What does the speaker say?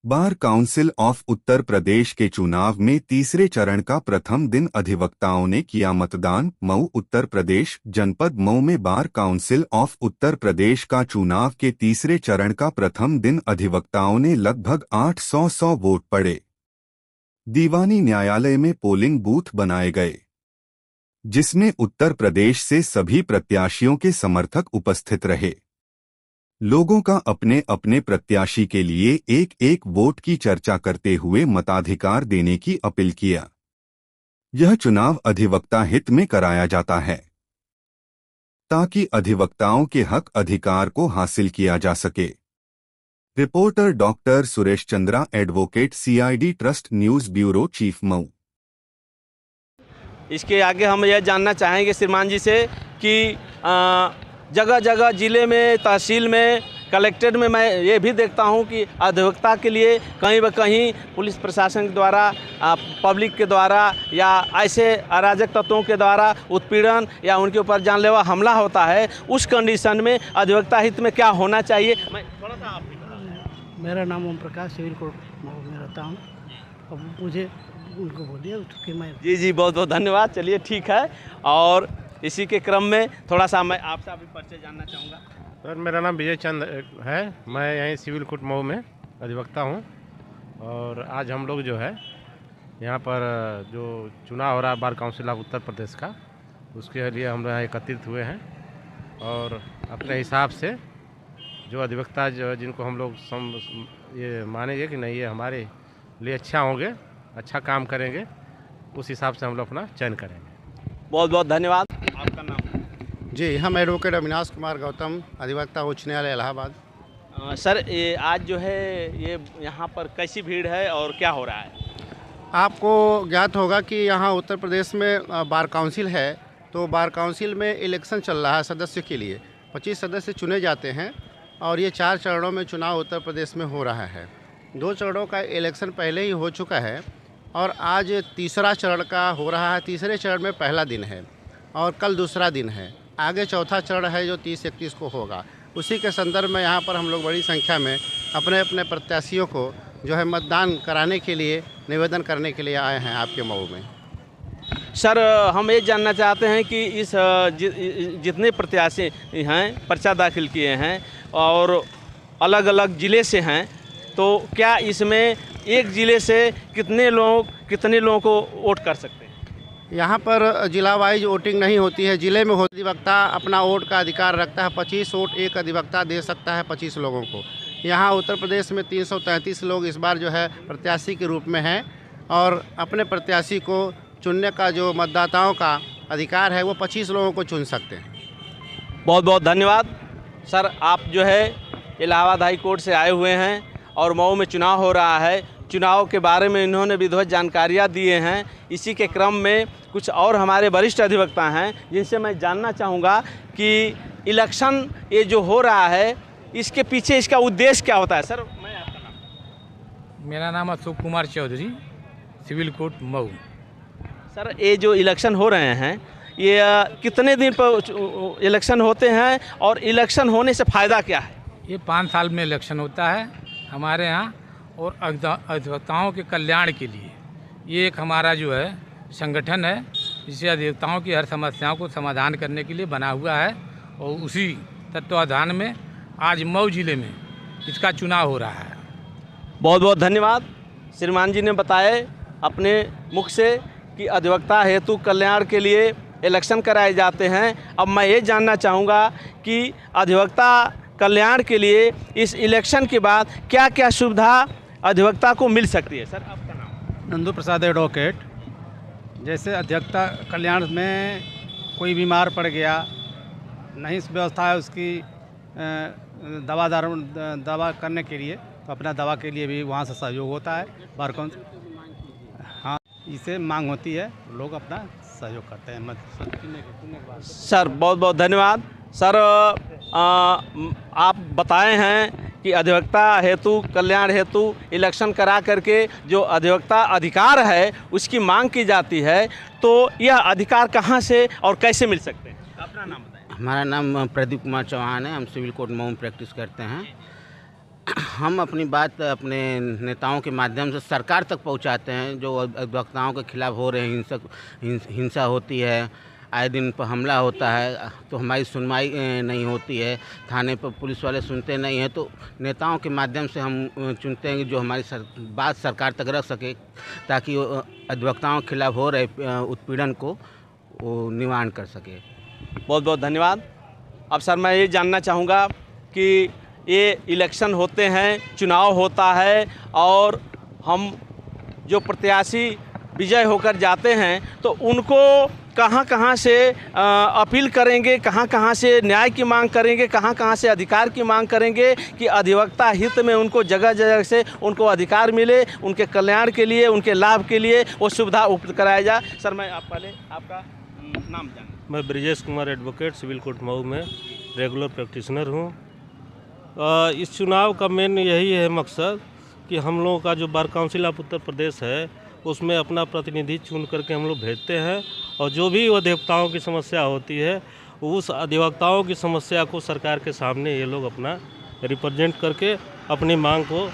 Bar council of Uttar Pradesh के चुनाव में तीसरे चरण का प्रथम दिन अधिवक्ताओं ने किया मतदान। मऊ उत्तर प्रदेश जनपद मऊ में bar council of Uttar Pradesh का चुनाव के तीसरे चरण का प्रथम दिन अधिवक्ताओं ने लगभग 800 वोट पड़े। दीवानी न्यायालय में पोलिंग बूथ बनाए गए, जिसमें उत्तर प्रदेश से सभी प्रत्याशियों के समर्थक उपस्थित रहे। लोगों का अपने अपने प्रत्याशी के लिए एक एक वोट की चर्चा करते हुए मताधिकार देने की अपील किया। यह चुनाव अधिवक्ता हित में कराया जाता है ताकि अधिवक्ताओं के हक अधिकार को हासिल किया जा सके। Reporter doctor Suresh Chandra, advocate, CID trust news bureau, chief Mau. इसके आगे हम यह जानना चाहेंगे श्रीमान जी से कि जगह जगह जिले में, तहसील में, कलेक्ट्रेट में मैं ये भी देखता हूँ कि अधिवक्ता के लिए कहीं व कहीं पुलिस प्रशासन के द्वारा, पब्लिक के द्वारा या ऐसे अराजक तत्वों के द्वारा उत्पीड़न या उनके ऊपर जानलेवा हमला होता है। उस कंडीशन में अधिवक्ता हित में क्या होना चाहिए? मैं थोड़ा सा आप भी बता दें। मेरा नाम ओम प्रकाश, सिविल कोर्ट में रहता हूँ। अब मुझे उनको बोलिए कि मैं जी बहुत बहुत धन्यवाद। चलिए ठीक है, और इसी के क्रम में थोड़ा सा मैं आपसे अभी परिचय जानना चाहूँगा। सर, मेरा नाम विजय चंद है। मैं यहीं सिविल कोर्ट मऊ में अधिवक्ता हूँ। और आज हम लोग जो है यहाँ पर जो चुनाव हो रहा है bar council of Uttar Pradesh का, उसके लिए हम लोग यहाँ एकत्रित हुए हैं और अपने हिसाब से जो अधिवक्ता जो जिनको हम लोग ये मानेंगे कि नहीं ये हमारे लिए अच्छा होंगे, अच्छा काम करेंगे, उस हिसाब से हम लोग अपना चयन करेंगे। बहुत बहुत धन्यवाद। आपका नाम? जी, हम एडवोकेट अविनाश कुमार गौतम, अधिवक्ता उच्च न्यायालय इलाहाबाद। सर, ये आज जो है ये यहाँ पर कैसी भीड़ है और क्या हो रहा है? आपको ज्ञात होगा कि यहाँ उत्तर प्रदेश में बार काउंसिल है, तो बार काउंसिल में इलेक्शन चल रहा है सदस्य के लिए। 25 सदस्य चुने जाते हैं और ये 4 चरणों में चुनाव उत्तर प्रदेश में हो रहा है। 2 चरणों का इलेक्शन पहले ही हो चुका है और आज तीसरा चरण का हो रहा है। तीसरे चरण में पहला दिन है और कल दूसरा दिन है। आगे चौथा चरण है जो 30-31 को होगा। उसी के संदर्भ में यहाँ पर हम लोग बड़ी संख्या में अपने अपने प्रत्याशियों को जो है मतदान कराने के लिए, निवेदन करने के लिए आए हैं आपके मऊ में। सर, हम ये जानना चाहते हैं कि इस जितने प्रत्याशी हैं पर्चा दाखिल किए हैं और अलग अलग ज़िले से हैं, तो क्या इसमें एक ज़िले से कितने लोगों को वोट कर सकते हैं? यहाँ पर जिला वाइज वोटिंग नहीं होती है। ज़िले में अधिवक्ता अपना वोट का अधिकार रखता है। 25 वोट एक अधिवक्ता दे सकता है 25 लोगों को। यहाँ उत्तर प्रदेश में 333 लोग इस बार जो है प्रत्याशी के रूप में हैं और अपने प्रत्याशी को चुनने का जो मतदाताओं का अधिकार है वो 25 लोगों को चुन सकते हैं। बहुत बहुत धन्यवाद। सर, आप जो है इलाहाबाद हाई कोर्ट से आए हुए हैं और मऊ में चुनाव हो रहा है। चुनाव के बारे में इन्होंने विधिवत जानकारियाँ दिए हैं। इसी के क्रम में कुछ और हमारे वरिष्ठ अधिवक्ता हैं जिनसे मैं जानना चाहूँगा कि इलेक्शन ये जो हो रहा है इसके पीछे इसका उद्देश्य क्या होता है? सर, मैं आपका नाम? मेरा नाम Ashok Kumar Chaudhary, civil court Mau. Sir, ये जो इलेक्शन हो रहे हैं ये कितने दिन पर इलेक्शन होते हैं और इलेक्शन होने से फ़ायदा क्या है? ये 5 साल में इलेक्शन होता है हमारे यहाँ और अधिवक्ताओं के कल्याण के लिए। ये एक हमारा जो है संगठन है जिसे अधिवक्ताओं की हर समस्याओं को समाधान करने के लिए बना हुआ है और उसी तत्वाधान में आज मऊ जिले में इसका चुनाव हो रहा है। बहुत बहुत धन्यवाद। श्रीमान जी ने बताए अपने मुख से कि अधिवक्ता हेतु कल्याण के लिए इलेक्शन कराए जाते हैं। अब मैं ये जानना चाहूँगा कि अधिवक्ता कल्याण के लिए इस इलेक्शन के बाद क्या क्या सुविधा अधिवक्ता को मिल सकती है? सर, आपका नाम? नंदू प्रसाद, एडवोकेट। जैसे अधिवक्ता कल्याण में कोई बीमार पड़ गया, नहीं व्यवस्था है उसकी दवा करने के लिए, तो अपना दवा के लिए भी वहाँ से सहयोग होता है बार काउंसिल। हाँ, इसे मांग होती है, लोग अपना सहयोग करते हैं। सर, बहुत बहुत धन्यवाद। सर, आप बताए हैं कि अधिवक्ता हेतु कल्याण हेतु इलेक्शन करा करके जो अधिवक्ता अधिकार है उसकी मांग की जाती है, तो यह अधिकार कहां से और कैसे मिल सकते हैं? अपना नाम बताएं। हमारा नाम प्रदीप कुमार चौहान है। हम सिविल कोर्ट मऊ में प्रैक्टिस करते हैं। हम अपनी बात अपने नेताओं के माध्यम से सरकार तक पहुंचाते हैं। जो अधिवक्ताओं के खिलाफ हो रहे हिंसा होती है, आए दिन पर हमला होता है, तो हमारी सुनवाई नहीं होती है, थाने पर पुलिस वाले सुनते नहीं हैं। तो नेताओं के माध्यम से हम चुनते हैं कि जो हमारी बात सरकार तक रख सके, ताकि अधिवक्ताओं के खिलाफ हो रहे उत्पीड़न को वो निवारण कर सके। बहुत बहुत धन्यवाद। अब सर मैं ये जानना चाहूँगा कि ये इलेक्शन होते हैं, चुनाव होता है, और हम जो प्रत्याशी विजय होकर जाते हैं तो उनको कहाँ कहाँ से अपील करेंगे, कहाँ कहाँ से न्याय की मांग करेंगे, कहाँ कहाँ से अधिकार की मांग करेंगे कि अधिवक्ता हित में उनको जगह जगह से उनको अधिकार मिले, उनके कल्याण के लिए, उनके लाभ के लिए वो सुविधा उपलब्ध कराया जाए। सर मैं आप पहले आपका नाम जान। मैं Brijesh Kumar advocate civil court Mau में रेगुलर प्रैक्टिशनर हूँ। इस चुनाव का मेन यही है मकसद कि हम लोगों का जो bar council of Uttar Pradesh है उसमें अपना प्रतिनिधि चुन करके हम लोग भेजते हैं, और जो भी अधिवक्ताओं की समस्या होती है उस अधिवक्ताओं की समस्या को सरकार के सामने ये लोग अपना रिप्रेजेंट करके अपनी मांग को